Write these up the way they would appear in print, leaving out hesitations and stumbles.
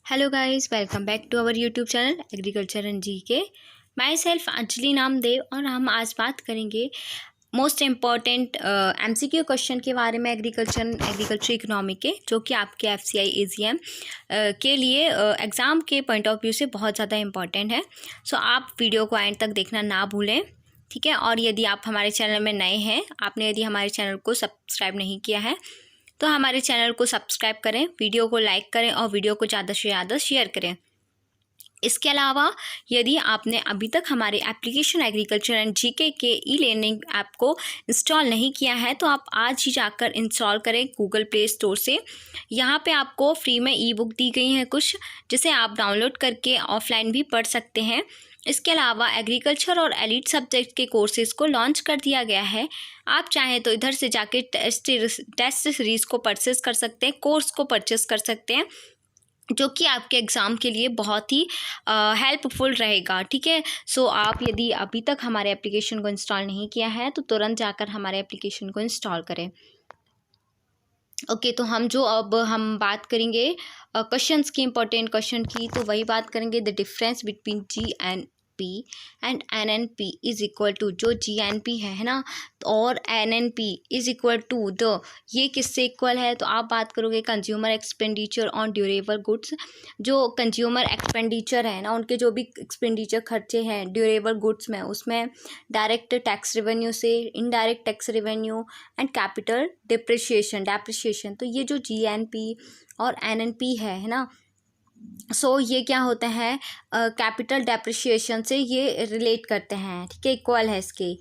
Hello guys, welcome back to our YouTube channel agriculture and GK. Myself Anjali Namdev और हम आज बात करेंगे मोस्ट इम्पॉर्टेंट एमसीक्यू क्वेश्चन के बारे में एग्रीकल्चर इकोनॉमी के, जो कि आपके एफसीआई एजीएम के लिए एग्ज़ाम के पॉइंट ऑफ व्यू से बहुत ज़्यादा इम्पॉर्टेंट है। सो आप वीडियो को एंड तक देखना ना भूलें, ठीक है। और यदि आप हमारे चैनल में नए हैं, आपने यदि हमारे चैनल को सब्सक्राइब नहीं किया है तो हमारे चैनल को सब्सक्राइब करें, वीडियो को लाइक करें और वीडियो को ज़्यादा से ज़्यादा शेयर करें। इसके अलावा यदि आपने अभी तक हमारे एप्लीकेशन एग्रीकल्चर एंड जीके के ई लर्निंग ऐप को इंस्टॉल नहीं किया है तो आप आज ही जाकर इंस्टॉल करें गूगल प्ले स्टोर से। यहाँ पे आपको फ्री में ई बुक दी गई हैं कुछ, जिसे आप डाउनलोड करके ऑफलाइन भी पढ़ सकते हैं। इसके अलावा एग्रीकल्चर और एलिट सब्जेक्ट के कोर्सेज को लॉन्च कर दिया गया है। आप चाहें तो इधर से जाके टेस्ट सीरीज़ को परचेस कर सकते हैं, कोर्स को परचेस कर सकते हैं, जो कि आपके एग्ज़ाम के लिए बहुत ही हेल्पफुल रहेगा, ठीक है। सो आप यदि अभी तक हमारे एप्लीकेशन को इंस्टॉल नहीं किया है तो तुरंत जाकर हमारे एप्लीकेशन को इंस्टॉल करें। ओके, तो हम बात करेंगे क्वेश्चंस की, इंपॉर्टेंट क्वेश्चन की, तो वही बात करेंगे the difference between GNP and NNP is equal to, जो GNP है ना, और NNP is equal to the, ये किससे इक्वल है? तो आप बात करोगे consumer expenditure on durable goods. जो कंज्यूमर एक्सपेंडिचर है ना, उनके जो भी एक्सपेंडिचर खर्चे हैं ड्यूरेबल गुड्स में, उसमें डायरेक्ट टैक्स रेवेन्यू से indirect tax revenue and capital depreciation, तो ये जो GNP और NNP है ना, सो ये क्या होता है, कैपिटल डेप्रिसिएशन से ये रिलेट करते हैं, ठीक है, इक्वल है इसके।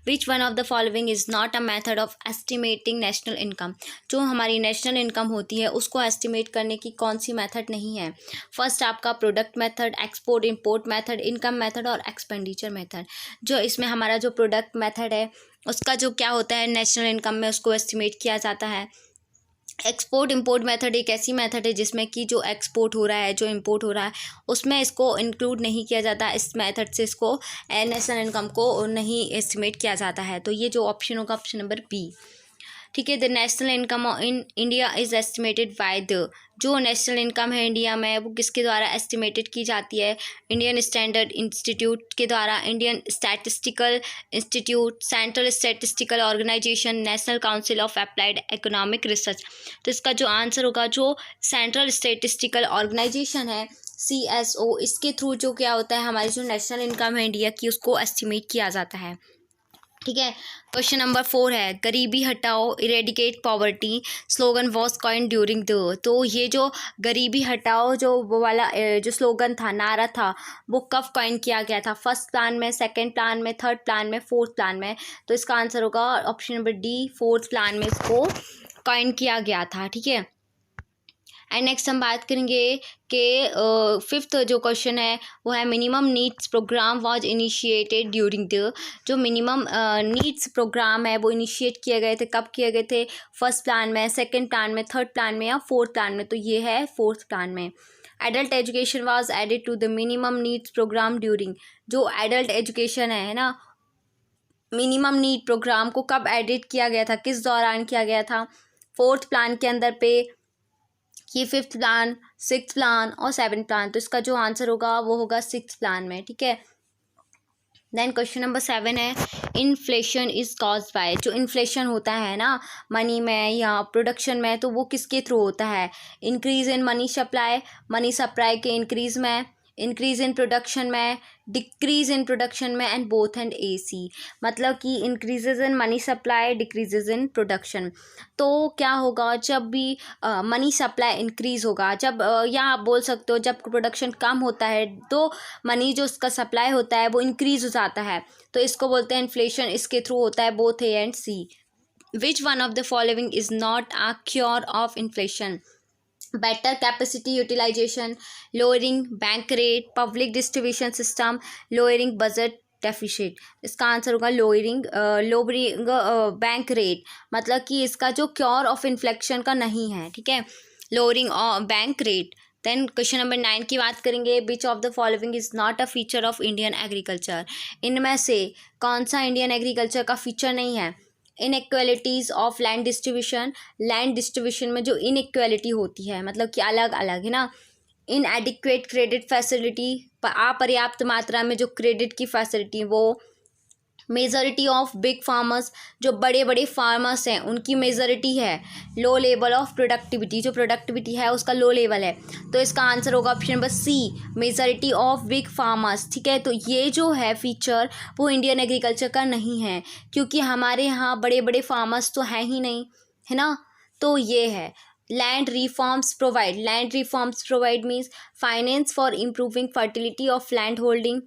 विच one of the following is not a method of estimating national income, जो हमारी नेशनल इनकम होती है उसको एस्टिमेट करने की कौन सी मेथड नहीं है? फर्स्ट आपका product method, export import method, income method और एक्सपेंडिचर मेथड। जो इसमें हमारा जो प्रोडक्ट मेथड है उसका जो क्या होता है, नेशनल इनकम में उसको एस्टिमेट किया जाता है। एक्सपोर्ट इंपोर्ट मेथड एक ऐसी मेथड है जिसमें कि जो एक्सपोर्ट हो रहा है, जो इंपोर्ट हो रहा है, उसमें इसको इंक्लूड नहीं किया जाता। इस मेथड से इसको नेशनल इनकम को नहीं एस्टिमेट किया जाता है। तो ये जो ऑप्शन होगा ऑप्शन नंबर बी, ठीक है। The national income in India is estimated by the, जो नेशनल इनकम है इंडिया में वो किसके द्वारा एस्टिमेटेड की जाती है? इंडियन स्टैंडर्ड इंस्टीट्यूट के द्वारा, Indian statistical institute, central statistical organisation, national council of applied economic research. तो इसका जो आंसर होगा, जो सेंट्रल स्टैटिस्टिकल ऑर्गेनाइजेशन है CSO, इसके थ्रू जो क्या होता है, हमारी जो नेशनल इनकम है इंडिया की उसको एस्टिमेट किया जाता है, ठीक है। क्वेश्चन नंबर 4 है गरीबी हटाओ eradicate poverty slogan was coin during the, तो ये जो गरीबी हटाओ जो वो वाला जो स्लोगन था, नारा था, वो कब कॉइन किया गया था? फर्स्ट प्लान में, सेकंड प्लान में, थर्ड प्लान में, फोर्थ प्लान में? तो इसका आंसर होगा option number D, fourth plan में इसको कॉइन किया गया था, ठीक है। एंड नेक्स्ट हम बात करेंगे कि फिफ्थ जो क्वेश्चन है वो है minimum needs programme was initiated during the, जो मिनिमम नीड्स प्रोग्राम है वो इनिशिएट किए गए थे, कब किए गए थे? फर्स्ट प्लान में, सेकंड प्लान में, थर्ड प्लान में या फोर्थ प्लान में? तो ये है फोर्थ प्लान में। Adult education was added to the minimum needs programme during, जो एडल्ट एजुकेशन है ना, मिनिमम नीड प्रोग्राम को कब एडिट किया गया था, किस दौरान किया गया था? फोर्थ प्लान के अंदर पे, ये फिफ्थ प्लान, सिक्स प्लान और सेवन प्लान। तो इसका जो आंसर होगा वो होगा सिक्स प्लान में, ठीक है। देन क्वेश्चन नंबर 7 है इन्फ्लेशन इज कॉज्ड बाय, जो इन्फ्लेशन होता है ना मनी में या प्रोडक्शन में, तो वो किसके थ्रू होता है? इंक्रीज इन मनी सप्लाई के इंक्रीज में, इंक्रीज इन प्रोडक्शन में, डिक्रीज इन प्रोडक्शन में, एंड बोथ एंड AC, मतलब कि increases in money supply, decreases in production. तो क्या होगा जब भी मनी सप्लाई इंक्रीज होगा, जब या आप बोल सकते हो जब प्रोडक्शन कम होता है तो मनी जो उसका सप्लाई होता है वो इंक्रीज हो जाता है, तो इसको बोलते हैं इन्फ्लेशन। इसके थ्रू होता है both A and C। Which one of the following is not a cure of inflation? better capacity utilization, lowering bank rate, public distribution system, lowering budget deficit. इसका आंसर होगा लोअरिंग बैंक रेट, मतलब कि इसका जो cure of inflection का नहीं है, ठीक है, lowering bank rate. Then question number 9 की बात करेंगे which of the following is not a feature of Indian agriculture, इनमें से कौन सा इंडियन एग्रीकल्चर का फीचर नहीं है? Inequalities of land distribution, land distribution में जो इनइक्वालिटी होती है, मतलब कि अलग अलग है ना, इनएडिक्वेट क्रेडिट फैसिलिटी, अपर्याप्त मात्रा में जो क्रेडिट की फैसिलिटी वो, मेजॉरिटी ऑफ बिग फार्मर्स, जो बड़े बड़े फार्मर्स हैं उनकी मेजॉरिटी है, लो लेवल ऑफ प्रोडक्टिविटी, जो प्रोडक्टिविटी है उसका लो लेवल है। तो इसका आंसर होगा option number C, majority of big farmers. ठीक है, तो ये जो है फीचर वो इंडियन एग्रीकल्चर का नहीं है, क्योंकि हमारे यहाँ बड़े बड़े फार्मर्स तो हैं ही नहीं, है ना। तो ये है land reforms provide means finance for improving fertility of land holding,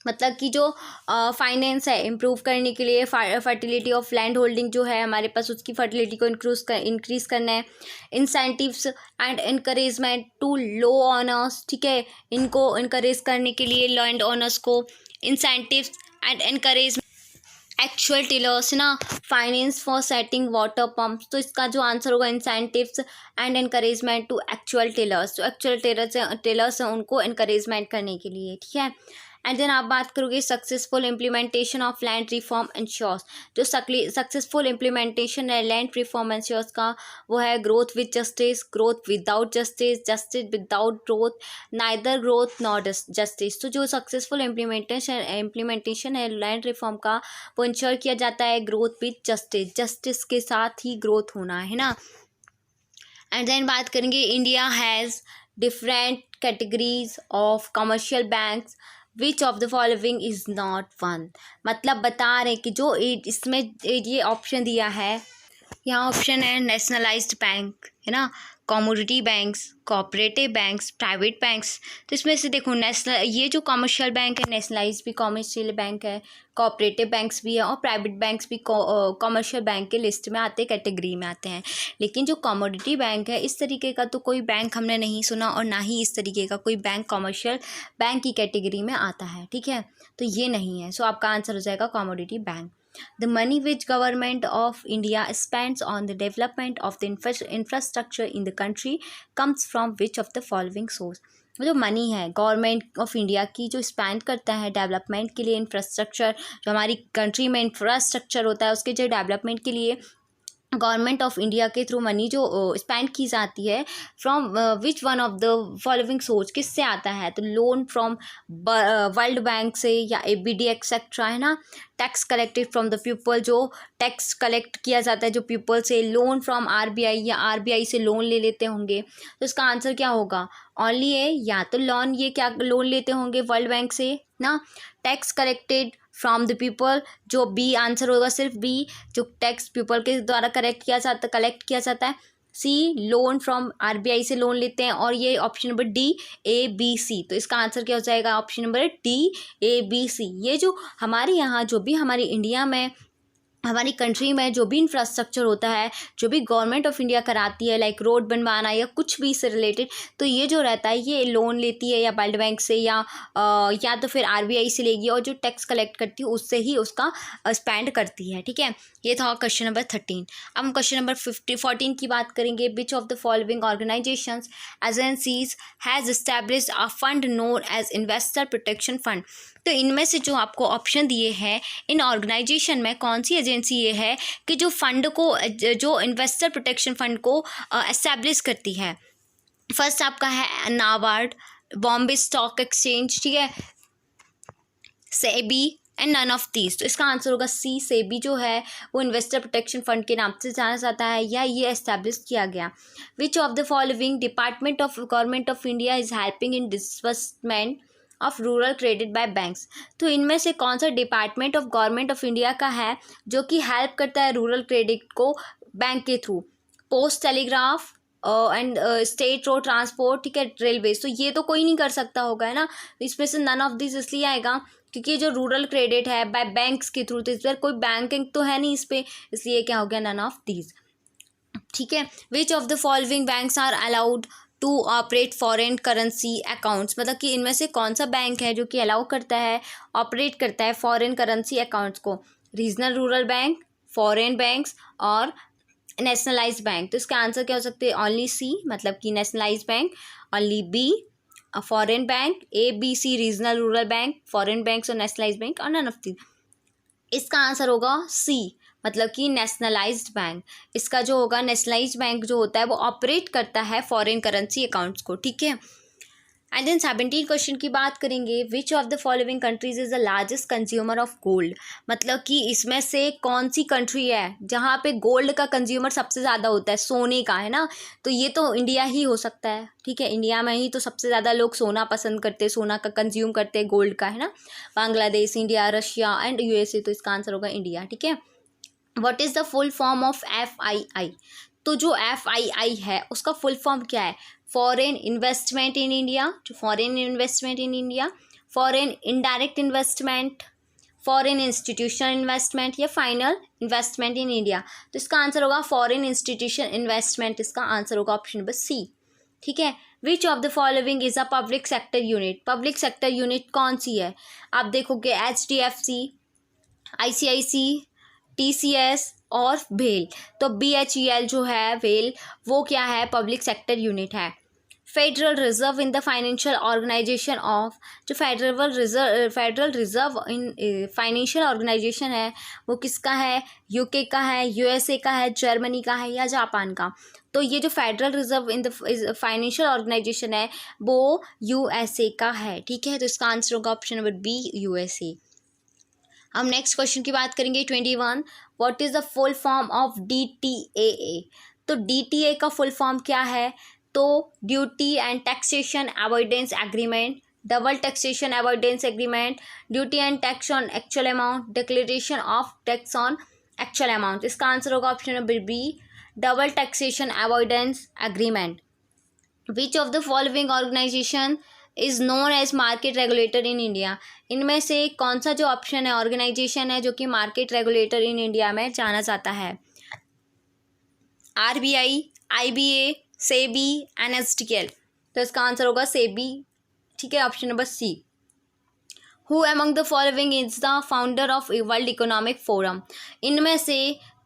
मतलब कि जो फाइनेंस है इम्प्रूव करने के लिए, फर्टिलिटी ऑफ लैंड होल्डिंग जो है हमारे पास, उसकी फर्टिलिटी को इंक्रीज़ करना है। Incentives and encouragement to low owners, ठीक है, इनको इनकरेज करने के लिए लैंड ऑनर्स को incentives and encourage actual tillers ना, finance for setting water pumps. तो इसका जो आंसर होगा incentives and encouragement to actual tillers, जो एक्चुअल टिलर्स हैं उनको इनकरेजमेंट करने के लिए। ठीक है, एंड देन आप बात करोगे successful implementation of land reform ensures, जो सक्सेसफुल इम्प्लीमेंटेशन है लैंड रिफॉर्म इंश्योर्स का, वो है growth with justice, growth without justice, justice without growth, neither growth not justice. तो जो सक्सेसफुल इम्प्लीमेंटेशन है लैंड रिफॉर्म का, वो इंश्योर किया जाता है ग्रोथ विद जस्टिस, जस्टिस के साथ ही ग्रोथ होना है ना। एंड देन बात करेंगे India has different categories of commercial banks, which of the following is not one, मतलब बता रहे कि जो इसमें ये ऑप्शन दिया है, यहाँ ऑप्शन है नेशनलाइज्ड बैंक, है ना, commodity banks, cooperative banks, private banks. तो इसमें से देखो ये जो कमर्शियल बैंक है, नेशनलाइज्ड भी कमर्शियल बैंक है, कोऑपरेटिव बैंक्स भी है और प्राइवेट बैंक्स भी कमर्शियल बैंक के लिस्ट में आते हैं, कैटेगरी में आते हैं। लेकिन जो कमोडिटी बैंक है, इस तरीके का तो कोई बैंक हमने नहीं सुना, और ना ही इस तरीके का कोई बैंक कमर्शियल बैंक की कैटेगरी में आता है। ठीक है, तो ये नहीं है, सो आपका आंसर हो जाएगा commodity bank. The money which government of India spends on the development of the infrastructure in the country comes from which of the following source? जो मनी है गवर्नमेंट ऑफ इंडिया की जो स्पेंड करता है development के लिए, infrastructure जो हमारी कंट्री में इंफ्रास्ट्रक्चर होता है उसके जो डेवलपमेंट के लिए गवर्नमेंट ऑफ इंडिया के थ्रू मनी जो स्पेंड की जाती है, from which one of the following source, किससे आता है? तो लोन फ्रॉम वर्ल्ड बैंक से या ABD एक्सेट्रा, है ना। Tax collected from the people, जो टैक्स कलेक्ट किया जाता है जो पीपल से, लोन फ्रॉम RBI या RBI से लोन ले लेते होंगे। तो इसका आंसर क्या होगा? ओनली ए, या तो लोन, ये क्या लोन लेते होंगे वर्ल्ड बैंक से ना। Tax collected from the people, जो बी आंसर होगा, सिर्फ बी, जो टैक्स पीपल के द्वारा कलेक्ट किया जाता है। सी, लोन फ्रॉम RBI से लोन लेते हैं, और ये ऑप्शन नंबर D ABC। तो इसका आंसर क्या हो जाएगा? Option number D ABC। ये जो हमारे यहाँ जो भी हमारी इंडिया में हमारी कंट्री में जो भी इंफ्रास्ट्रक्चर होता है, जो भी गवर्नमेंट ऑफ इंडिया कराती है, लाइक रोड बनवाना या कुछ भी इससे रिलेटेड, तो ये जो रहता है ये लोन लेती है या वर्ल्ड बैंक से या तो फिर RBI से लेगी, और जो टैक्स कलेक्ट करती है उससे ही उसका स्पेंड करती है। ठीक है, ये था क्वेश्चन नंबर 13। अब हम क्वेश्चन नंबर 14 की बात करेंगे। Which of the following organisations agencies has established a fund known as investor protection fund. तो इनमें से जो आपको ऑप्शन दिए हैं, इन ऑर्गेनाइजेशन में कौन सी एजेंसी ये है कि जो फंड को, जो इन्वेस्टर प्रोटेक्शन फंड को एस्टैब्लिश करती है? फर्स्ट आपका है नाबार्ड, बॉम्बे स्टॉक एक्सचेंज, ठीक है, SEBI and none of these. तो इसका आंसर होगा सी, सेबी जो है वो इन्वेस्टर प्रोटेक्शन फंड के नाम से जाना जाता है, या ये एस्टैब्लिश किया गया। विच of the following department of government of India is helping in disbursement of rural credit by banks. तो इनमें से कौन सा department of government of India का है जो कि हेल्प करता है रूरल क्रेडिट को बैंक के through? Post telegraph and state road transport, ठीक है, रेलवे। तो ये तो कोई नहीं कर सकता होगा, है ना। इसमें से नन ऑफ दिस इसलिए आएगा क्योंकि जो रूरल क्रेडिट है बाय बैंक्स के थ्रू, तो इस पर कोई बैंकिंग तो है नहीं इस पर, इसलिए क्या हो गया? None of these. ठीक है, which of the following banks are allowed to operate foreign currency accounts, मतलब कि इनमें से कौन सा बैंक है जो कि अलाउ करता है, ऑपरेट करता है फॉरेन करेंसी अकाउंट्स को? Regional rural bank, foreign banks और नेशनलाइज्ड बैंक। तो इसका आंसर क्या हो सकते हैं? ओनली सी, मतलब कि nationalised bank, only B foreign bank, ABC regional rural bank, foreign banks और नेशनलाइज्ड बैंक, और नन ऑफ दी। इसका आंसर होगा सी, मतलब कि नेशनलाइज्ड बैंक। इसका जो होगा नेशनलाइज्ड बैंक जो होता है वो ऑपरेट करता है फॉरेन करेंसी अकाउंट्स को, ठीक है। एंड देन 17 क्वेश्चन की बात करेंगे, which of the following countries is the largest consumer of gold. मतलब कि इसमें से कौन सी कंट्री है जहाँ पे गोल्ड का कंज्यूमर सबसे ज़्यादा होता है, सोने का, है ना। तो ये तो इंडिया ही हो सकता है, ठीक है। इंडिया में ही तो सबसे ज़्यादा लोग सोना पसंद करते हैं, सोना का कंज्यूम करते हैं, गोल्ड का, है ना। Bangladesh, India, Russia and USA. तो इसका आंसर होगा इंडिया, ठीक है। What is the full form of FII। तो जो FII है उसका फुल फॉर्म क्या है, फॉरेन इन्वेस्टमेंट इन इंडिया, जो foreign investment in India, foreign indirect investment, foreign institutional investment या फाइनल इन्वेस्टमेंट इन इंडिया। तो इसका आंसर होगा फॉरेन इंस्टीट्यूशन इन्वेस्टमेंट, इसका आंसर होगा ऑप्शन नंबर सी, ठीक है। Which of the following is a public sector unit. Public sector unit कौन सी है, आप देखोगे HDFC, ICIC, TCS और भेल। तो BHEL जो है भेल, वो क्या है, पब्लिक सेक्टर यूनिट है। Federal reserve in the financial organisation of, जो federal reserve in financial organisation है वो किसका है, UK का है, USA का है, जर्मनी का है या जापान का। तो ये जो federal reserve in the financial organisation है वो USA का है, ठीक है। तो इसका आंसर होगा ऑप्शन नंबर B, USA। हम नेक्स्ट क्वेश्चन की बात करेंगे 21, what is the full form of DTAA। तो DTA का फुल फॉर्म क्या है, तो duty and taxation avoidance agreement, double taxation avoidance agreement, duty and tax on actual amount, declaration of tax on actual amount. इसका answer होगा option number B, double taxation avoidance agreement. Which of the following organisation is known as market regulator in India. इनमें से कौन सा जो option है, organisation है जो कि मार्केट रेगुलेटर इन इंडिया में जाना जाता है, RBI, IBA, SEBI, NSDL। तो इसका आंसर होगा SEBI, ठीक है, option number C। Who among the following is the founder of world economic forum. इनमें से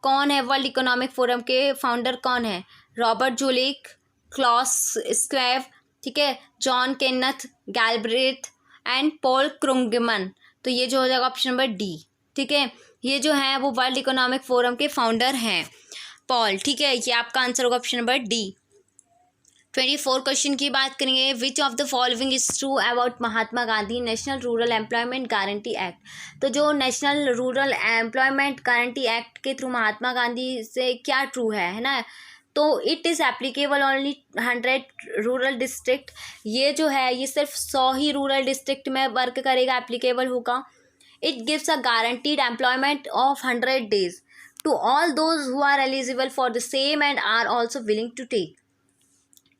कौन है वर्ल्ड इकोनॉमिक फोरम के फाउंडर, कौन है, रॉबर्ट जुलिक, क्लॉस स्क्वेव, ठीक है, जॉन केन्नथ गैल्ब्रेथ एंड पॉल क्रुंगमन। तो ये जो हो जाएगा ऑप्शन नंबर D, ठीक है। ये जो है वो वर्ल्ड इकोनॉमिक फोरम के फाउंडर हैं, पॉल, ठीक है। ये आपका आंसर होगा ऑप्शन नंबर D। 24 क्वेश्चन की बात करेंगे, which of the following is true about Mahatma Gandhi national rural employment guarantee act. तो जो national rural employment guarantee act के थ्रू महात्मा गांधी से क्या ट्रू है ना। तो it is applicable only 100 rural district. ये जो है ये सिर्फ 100 ही रूरल डिस्ट्रिक्ट में वर्क करेगा, एप्लीकेबल होगा। It gives a guaranteed employment of 100 days to all those who are eligible for the same and are also willing to take.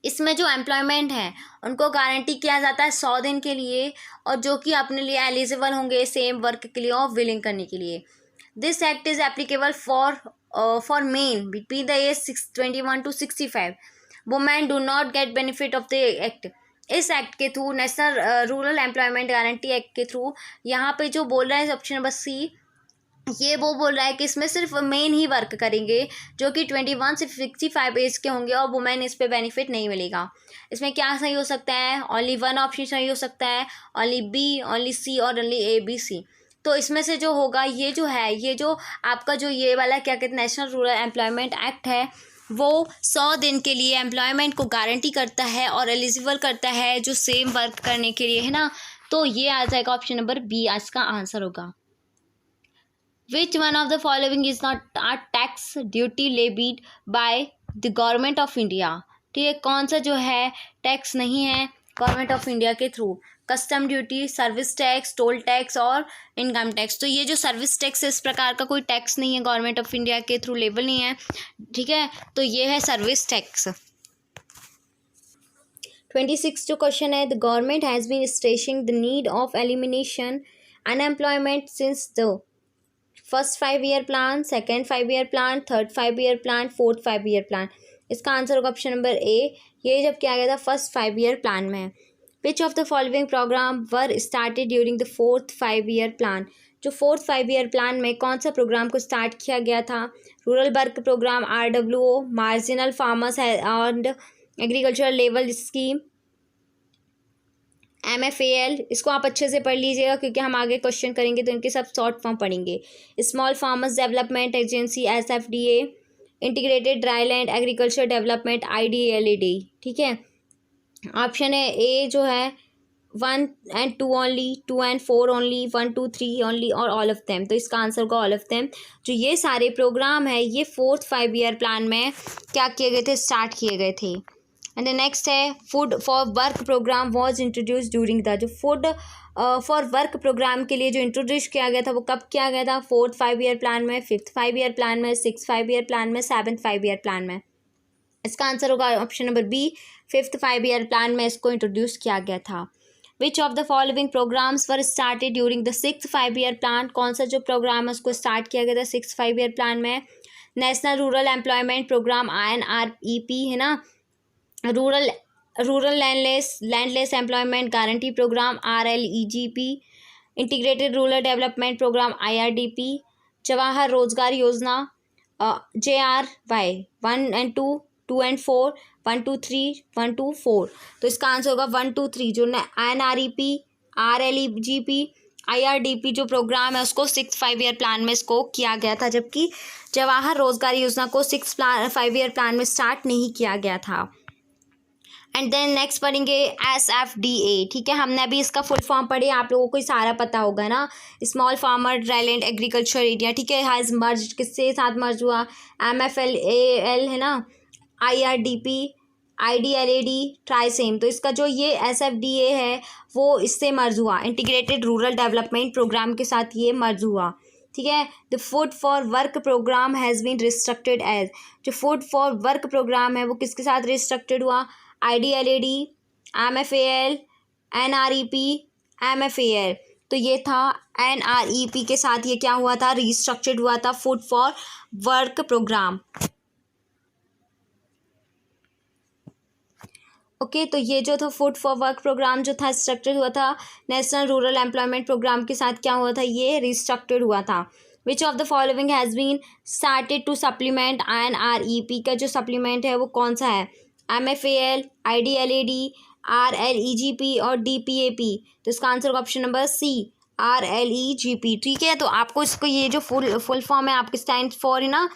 इसमें जो एम्प्लॉयमेंट है उनको गारंटी किया जाता है 100 दिन के लिए, और जो कि अपने लिए एलिजिबल होंगे सेम वर्क के लिए और विलिंग करने के लिए। This act is applicable for men between the age 21 to 65। Women do not get benefit of the act. इस एक्ट के through, national rural employment guarantee act के थ्रू, यहाँ पे जो बोल रहा है ऑप्शन नंबर C, ये वो बोल रहा है कि इसमें सिर्फ मेन ही वर्क करेंगे जो कि 21 से 65 एज के होंगे, और वुमेन इस पे बेनिफिट नहीं मिलेगा। इसमें क्या सही हो सकता है, ओनली वन ऑप्शन सही हो सकता है, ओनली B, ओनली C और ओनली ABC। तो इसमें से जो होगा ये जो है, ये जो आपका जो ये वाला क्या कहते हैं नेशनल रूरल एम्प्लॉयमेंट एक्ट है वो 100 दिन के लिए एम्प्लॉयमेंट को गारंटी करता है और एलिजिबल करता है जो सेम वर्क करने के लिए, है ना। तो ये आ जाएगा ऑप्शन नंबर B, आज का आंसर होगा। Which one of the following is not a tax duty levied by the government of India। ठीक है, कौन सा जो है टैक्स नहीं है गवर्नमेंट ऑफ इंडिया के through, custom duty, service tax, toll tax और इनकम टैक्स। तो ये जो सर्विस टैक्स है इस प्रकार का कोई टैक्स नहीं है, गवर्नमेंट ऑफ इंडिया के थ्रू लेबल नहीं है, ठीक है। तो ये है सर्विस टैक्स। 26 जो क्वेश्चन है, the government has been stressing the need of elimination unemployment since the first 5-year plan, second 5-year plan, third 5-year plan, fourth 5-year plan. इसका आंसर होगा ऑप्शन नंबर A, ये जब किया गया था first 5-year plan में। Which of the following programme were started during the fourth 5-year plan. जो fourth 5-year plan में कौन सा प्रोग्राम को स्टार्ट किया गया था, rural work programme, RWO, marginal farmers and agricultural level scheme, MFAL, इसको आप अच्छे से पढ़ लीजिएगा क्योंकि हम आगे क्वेश्चन करेंगे तो इनके सब शॉर्ट फॉर्म पढ़ेंगे। Small farmers development agency SFDA, integrated dryland agriculture development IDLAD, ठीक है। ऑप्शन है ए जो है 1 and 2 only, 2 and 4 only, 1 2 3 only और ऑल ऑफ देम। तो इसका आंसर होगा ऑल ऑफ देम। जो ये सारे प्रोग्राम है ये 4th 5 ईयर प्लान में क्या किए गए थे, स्टार्ट किए गए थे। एंड द नेक्स्ट है food for work programme was introduce during the, जो फूड फॉर वर्क प्रोग्राम के लिए जो इंट्रोड्यूस किया गया था वो कब किया गया था, 4th 5 ईयर प्लान में, 5th 5 ईयर प्लान में, 6th 5 ईयर प्लान में, 7th 5 ईयर प्लान में। इसका आंसर होगा option number B, 5th 5 year plan में इसको इंट्रोड्यूस किया गया था। Which of the following programmes were started during the 6th 5 year plan, कौन सा जो प्रोग्राम है उसको स्टार्ट किया गया था 6th 5 ईयर प्लान में। National rural employment programme INREP है ना, rural landless employment guarantee programme RLEGP, integrated rural development programme IRDP, Jawahar Rozgar Yojana JRY 1 and 2, 2 and 4, 1 2 3, 1 2 4। तो इसका आंसर होगा 1 2 3। जो INREP, RLEGP, IRDP जो प्रोग्राम है उसको 6th 5 ईयर प्लान में इसको किया गया था, जबकि जवाहर रोजगार योजना को 6th 5 ईयर प्लान में स्टार्ट नहीं किया गया था। एंड देन नेक्स्ट पढ़ेंगे SFDA, ठीक है। हमने अभी इसका फुल फॉर्म पढ़े, आप लोगों को सारा पता होगा ना, small farmer dryland agriculture area, ठीक है। हैज़ मर्ज, किससे साथ मर्ज हुआ, MFLAL है ना, IRDP, IDLAD, ट्राइसेम। तो इसका जो ये SFDA है वो इससे मर्ज हुआ, इंटीग्रेटेड रूरल डेवलपमेंट प्रोग्राम के साथ ये मर्ज हुआ, ठीक है। The food for work programme has been restructured as, जो फूड फॉर वर्क प्रोग्राम है वो किसके साथ रिस्ट्रक्टेड हुआ, IDLAD, MFAL, NREP, MFAL। तो ये था NREP के साथ ये क्या हुआ था, रिस्ट्रक्चर्ड हुआ था food for work programme. Okay तो ये जो था फूड फॉर वर्क प्रोग्राम जो था स्ट्रक्चर्ड हुआ था नेशनल रूरल एम्प्लॉयमेंट प्रोग्राम के साथ क्या हुआ था, ये रिस्ट्रक्चर्ड हुआ था। Which of the following has been started to supplement INREP, का जो सप्लीमेंट है वो कौन सा है, MFAL, IDLAD, RLEGP और DPAP। तो इसका आंसर होगा ऑप्शन नंबर C, RLEGP, ठीक है। तो आपको इसको ये जो फुल फॉर्म है आपके स्टैंड फॉर है ना,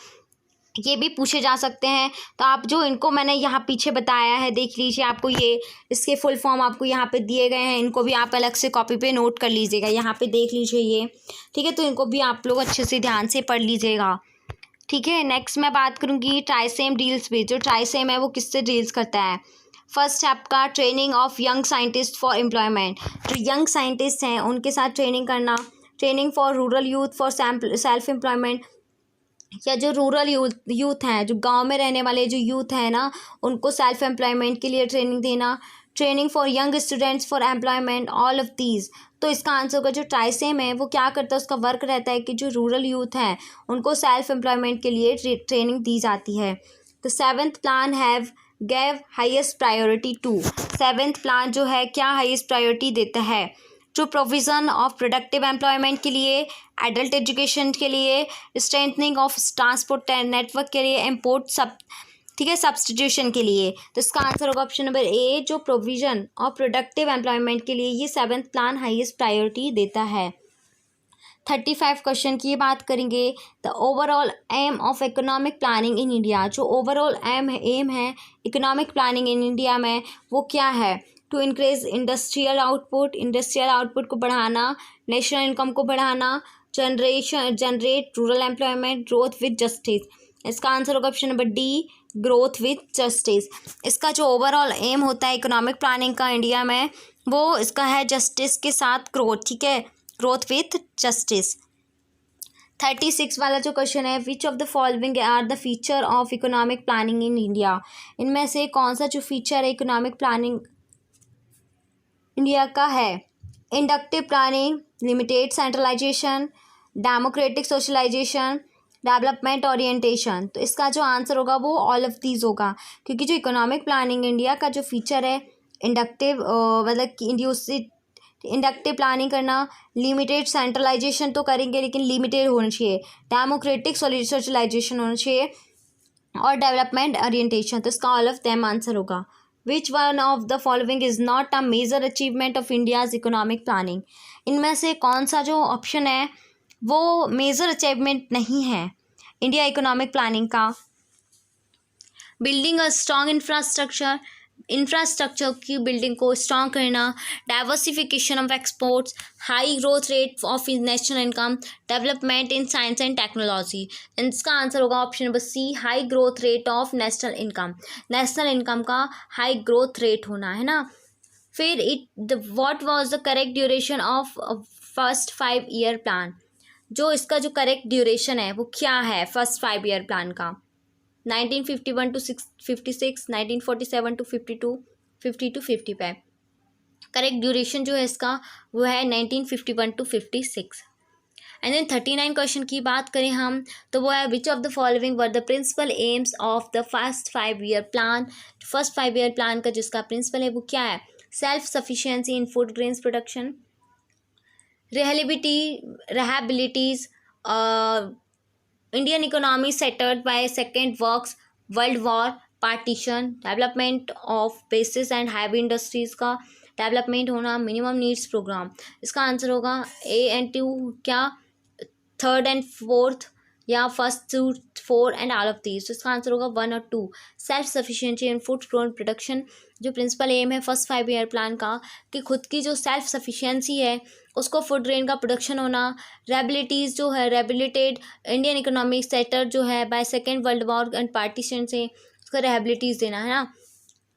ये भी पूछे जा सकते हैं। तो आप जो इनको मैंने यहाँ पीछे बताया है देख लीजिए, आपको ये इसके फुल फॉर्म आपको यहाँ पे दिए गए हैं, इनको भी आप अलग से कॉपी पे नोट कर लीजिएगा, यहाँ पे देख लीजिए ये, ठीक है। तो इनको भी आप लोग अच्छे से ध्यान से पढ़ लीजिएगा, ठीक है। नेक्स्ट मैं बात करूँगी ट्राइसेम डील्स पे। जो ट्राइसेम है वो किससे डील्स करता है, फर्स्ट आपका training of young scientist for employment, जो यंग साइंटिस्ट हैं उनके साथ ट्रेनिंग करना, training for rural youth for self employment, या जो रूरल यूथ हैं, जो गांव में रहने वाले जो यूथ हैं ना, उनको सेल्फ एम्प्लॉयमेंट के लिए ट्रेनिंग देना, training for young students for employment, all of these. तो इसका आंसर होगा जो ट्राइसेम है वो क्या करता है, उसका वर्क रहता है कि जो रूरल यूथ हैं उनको सेल्फ एम्प्लॉयमेंट के लिए ट्रेनिंग दी जाती है। तो 7th plan have gave highest priority to, 7th plan जो है क्या हाईएस्ट प्रायोरिटी देता है, to provision of productive employment के लिए, एडल्ट एजुकेशन के लिए, स्ट्रेंथनिंग ऑफ ट्रांसपोर्ट नेटवर्क के लिए, इम्पोर्ट सब, ठीक है, सब्सटीट्यूशन के लिए। तो इसका आंसर होगा ऑप्शन नंबर ए, जो प्रोविज़न ऑफ प्रोडक्टिव एम्प्लॉयमेंट के लिए ये 7th प्लान हाईएस्ट प्रायोरिटी देता है। 35 क्वेश्चन की बात करेंगे। The overall aim of economic planning in India, जो ओवरऑल एम है इकोनॉमिक प्लानिंग इन इंडिया में वो क्या है, टू इंक्रीज इंडस्ट्रियल आउटपुट को बढ़ाना, नेशनल इनकम को बढ़ाना, generate rural employment, growth with justice. इसका आंसर होगा option number D, growth with justice. इसका जो ओवरऑल एम होता है इकोनॉमिक प्लानिंग का इंडिया में वो इसका है जस्टिस के साथ ग्रोथ, ठीक है, ग्रोथ विथ जस्टिस। 36 वाला जो क्वेश्चन है, which of the following are the feature of economic planning in India, इनमें से कौन सा जो फीचर है इकोनॉमिक प्लानिंग इंडिया का है, inductive planning, limited centralisation, democratic socialisation, development orientation. तो इसका जो आंसर होगा वो ऑल ऑफ दीज होगा, क्योंकि जो इकोनॉमिक प्लानिंग इंडिया का जो फीचर है इंडक्टिव मतलब कि इंडक्टिव प्लानिंग करना, लिमिटेड सेंट्रलाइजेशन तो करेंगे लेकिन लिमिटेड होना चाहिए, डेमोक्रेटिक सोशलाइजेशन होना चाहिए और डेवलपमेंट ओरिएंटेशन। तो इसका ऑल ऑफ देम आंसर होगा, which one of the following is not a major achievement of India's economic planning. इनमें से कौन सा जो ऑप्शन है वो मेजर अचीवमेंट नहीं है इंडिया इकोनॉमिक प्लानिंग का? बिल्डिंग अ स्ट्रॉन्ग इंफ्रास्ट्रक्चर की बिल्डिंग को स्ट्रॉन्ग करना, diversification of exports, high growth rate of national income, development in science and technology. इसका आंसर होगा option number C, high growth rate of national income. National income का high growth rate होना है ना। फिर what was the correct duration of first 5 year plan. जो इसका जो करेक्ट ड्यूरेशन है वो क्या है फर्स्ट 5 ईयर प्लान का? 1951 to 56, 1947 to 52, 50 to 55। Correct duration जो है इसका वो है 1951 टू 56। एंड देन 39 क्वेश्चन की बात करें हम तो वो है which of the following were the principal aims of the first 5 year plan. First 5 year plan का जिसका प्रिंसिपल है वो क्या है? Self sufficiency in food grains production, rehabilities, Indian economy settled by Second World War, partition, development of bases and heavy industries का development होना, minimum needs programme. इसका answer होगा ए एंड टू क्या थर्ड एंड फोर्थ या first two four and all of these. तो इसका answer होगा 1 और 2। Self sufficiency in food grown production जो प्रिंसिपल एम है फर्स्ट 5 ईयर प्लान का कि खुद की जो सेल्फ सफिशिएंसी है उसको फूड ग्रेन का प्रोडक्शन होना। रेबिलिटीज़ जो है रेबिलिटेड इंडियन इकोनॉमिक सेक्टर जो है by second world war and partition से उसको रेबिलिटीज़ देना है ना।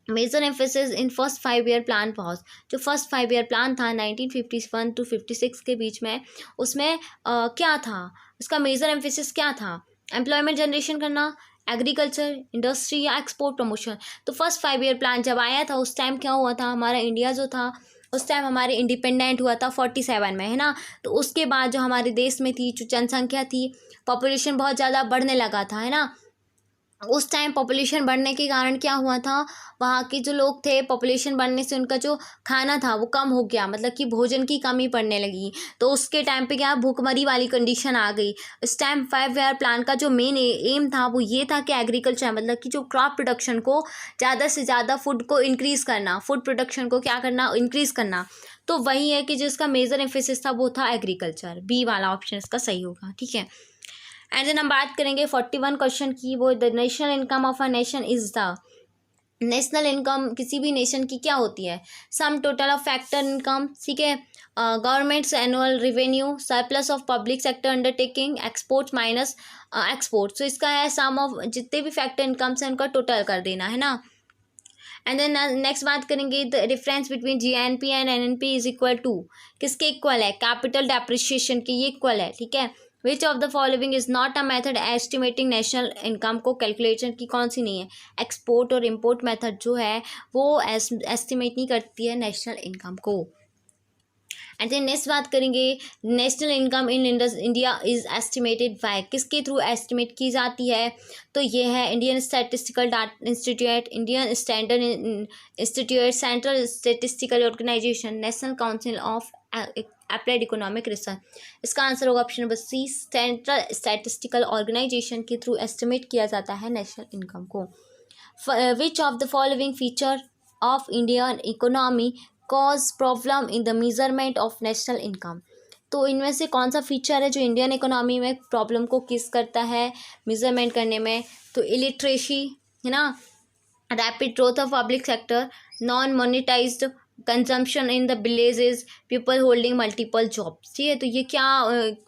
Major emphasis in first 5 year plan पॉज जो फर्स्ट 5 ईयर प्लान था 1951 टू 56 के बीच में उसमें क्या था? उसका मेजर एम्फेसिस क्या था? एम्प्लॉयमेंट जनरेशन करना, एग्रीकल्चर, इंडस्ट्री या एक्सपोर्ट प्रमोशन। तो फर्स्ट 5 ईयर प्लान जब आया था उस टाइम क्या हुआ था? हमारा इंडिया जो था उस टाइम हमारे इंडिपेंडेंट हुआ था 47 में, है ना। तो उसके बाद जो हमारे देश में थी जो जनसंख्या थी, पॉपुलेशन बहुत ज़्यादा बढ़ने लगा था, है ना। उस टाइम पॉपुलेशन बढ़ने के कारण क्या हुआ था? वहाँ के जो लोग थे पॉपुलेशन बढ़ने से उनका जो खाना था वो कम हो गया, मतलब कि भोजन की कमी पड़ने लगी। तो उसके टाइम पे क्या भूखमरी वाली कंडीशन आ गई। इस टाइम 5 ईयर प्लान का जो मेन एम था वो ये था कि एग्रीकल्चर मतलब कि जो क्रॉप प्रोडक्शन को ज़्यादा से ज़्यादा फूड को इंक्रीज़ करना, फूड प्रोडक्शन को क्या करना? इंक्रीज़ करना। तो वही है कि जिसका मेजर एम्फेसिस था वो था एग्रीकल्चर। बी वाला ऑप्शन इसका सही होगा, ठीक है। एंड देन हम बात करेंगे 41 क्वेश्चन की, वो the national income of a nation is the. National income किसी भी नेशन की क्या होती है? Sum total of factor income, ठीक है, governments annual revenue, surplus of public sector undertaking, export minus export. तो इसका है सम ऑफ जितने भी फैक्टर इनकम्स हैं उनका टोटल कर देना, है ना। एंड देन नेक्स्ट बात करेंगे the difference between GNP and NNP is equal to. किसके इक्वल है? कैपिटल डेप्रिशिएशन के ये इक्वल है, ठीक है। Which of the following is not a method estimating national income को कैलकुलेशन की कौन सी नहीं है? एक्सपोर्ट और इम्पोर्ट मेथड जो है वो एस्टिमेट नहीं करती है नेशनल इनकम को। एंड देन नेक्स्ट बात करेंगे national income in India is estimated by. किसके थ्रू एस्टिमेट की जाती है? तो ये है Indian statistical institute, Indian standard institute, central statistical organisation, national council of applied economic research. इसका आंसर होगा option number C, central statistical organisation के थ्रू एस्टिमेट किया जाता है नेशनल इनकम को। Which of the following feature of Indian economy cause problem in the measurement of national income. तो इनमें से कौन सा फीचर है जो इंडियन इकोनॉमी में प्रॉब्लम को किस करता है मेजरमेंट करने में? तो इलिट्रेसी, है ना, rapid growth of public sector, non monetised consumption in the villages, people holding multiple jobs, ठीक है। तो ये क्या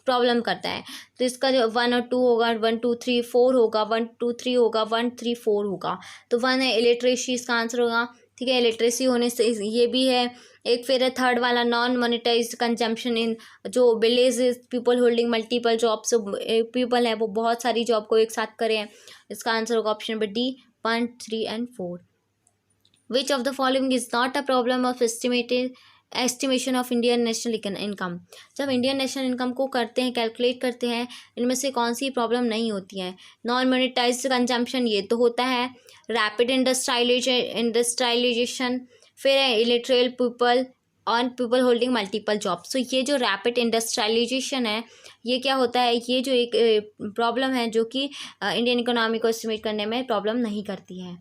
प्रॉब्लम करता है? तो इसका जो 1 और 2 होगा, 1 2 3 4 होगा, 1 2 3 होगा, 1 3 4 होगा। तो 1 है इलिट्रेसी, इसका आंसर होगा, ठीक है। इलिट्रेसी होने से ये भी है। एक फिर है थर्ड वाला नॉन मोनेटाइज्ड कंजम्पशन इन जो villages, people holding multiple jobs, people है वो बहुत सारी जॉब को एक साथ करें। इसका आंसर होगा option number D, 1 3 and 4। Which of the following is not a problem of estimation of Indian national income. जब इंडियन नेशनल इनकम को करते हैं कैलकुलेट करते हैं इनमें से कौन सी प्रॉब्लम नहीं होती है? नॉन मोनेटाइज्ड कंजम्पशन ये तो होता है, रैपिड इंडस्ट्रियलाइजेशन, फिर है इलिटरेट पीपल और पीपल होल्डिंग मल्टीपल जॉब्स। तो ये जो रैपिड इंडस्ट्रियलाइजेशन है ये क्या होता है? ये जो एक प्रॉब्लम है जो कि इंडियन इकोनॉमी को एस्टिमेट करने में प्रॉब्लम नहीं करती है।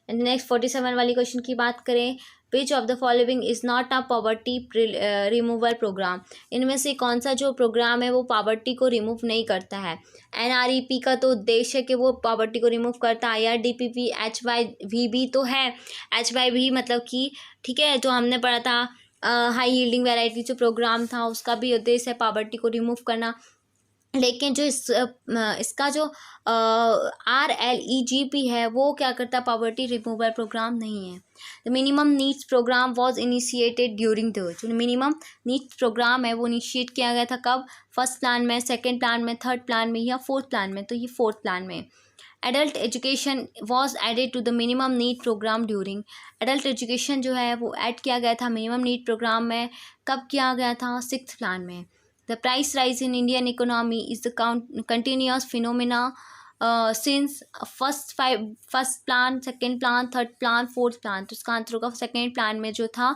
एंड नेक्स्ट 47 वाली क्वेश्चन की बात करें, which of the following is not a poverty removal programme, इनमें से कौन सा जो प्रोग्राम है वो पॉवर्टी को रिमूव नहीं करता है। NREP का तो उद्देश्य है कि वो पॉवर्टी को रिमूव करता है। IRDPP HYV भी तो है, HYV मतलब कि ठीक है, जो हमने पढ़ा था हाई यील्डिंग वैरायटी जो प्रोग्राम था उसका भी उद्देश्य है पॉवर्टी को रिमूव करना। लेकिन जो इसका जो RLEGP है वो क्या करता है, पॉवर्टी रिमूवल प्रोग्राम नहीं है। The minimum needs programme was initiated during the, जो मिनिमम नीड्स प्रोग्राम है वो इनिशिएट किया गया था कब, फर्स्ट प्लान में, सेकेंड प्लान में, थर्ड प्लान में या फोर्थ प्लान में, तो ये फोर्थ प्लान में। Adult education was added to the minimum need programme during, adult education जो है वो ऐड किया गया था मिनिमम नीड प्रोग्राम में, कब किया गया था, सिक्स्थ प्लान में। The price rise in Indian economy is the continuous phenomena since first plan, second plan, third plan, fourth plan। तो इसका आंसर होगा सेकेंड प्लान में जो था,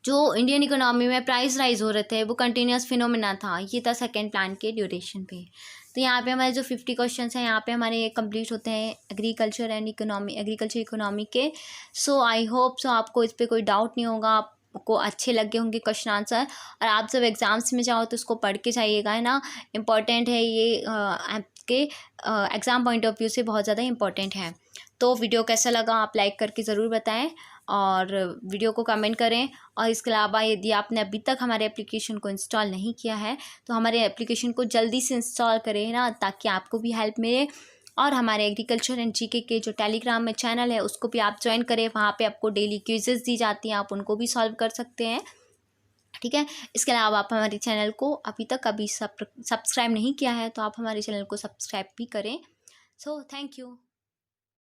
जो इंडियन इकोनॉमी में प्राइस राइज हो रहे थे वो कंटिन्यूस फिनोमेना था, ये था सेकेंड प्लान के ड्यूरेशन पे। तो यहाँ पे हमारे जो 50 क्वेश्चन हैं यहाँ पे हमारे कंप्लीट होते हैं agriculture and economy, agriculture economy के। सो आई होप सो आपको इस पर कोई डाउट नहीं होगा, आपको अच्छे लगे होंगे क्वेश्चन आंसर, और आप जब एग्ज़ाम्स में जाओ तो उसको पढ़ के जाइएगा, है ना। इम्पॉर्टेंट है ये, आपके एग्ज़ाम पॉइंट ऑफ व्यू से बहुत ज़्यादा इम्पॉर्टेंट है। तो वीडियो कैसा लगा आप लाइक करके ज़रूर बताएं और वीडियो को कमेंट करें। और इसके अलावा यदि आपने अभी तक हमारे एप्लीकेशन को इंस्टॉल नहीं किया है तो हमारे एप्लीकेशन को जल्दी से इंस्टॉल करें ना, ताकि आपको भी हेल्प मिले। और हमारे एग्रीकल्चर एंड जीके के जो टेलीग्राम में चैनल है उसको भी आप ज्वाइन करें, वहाँ पे आपको डेली क्विज़ेस दी जाती हैं, आप उनको भी सॉल्व कर सकते हैं, ठीक है। इसके अलावा आप हमारे चैनल को अभी तक सब्सक्राइब नहीं किया है तो आप हमारे चैनल को सब्सक्राइब भी करें। So thank you.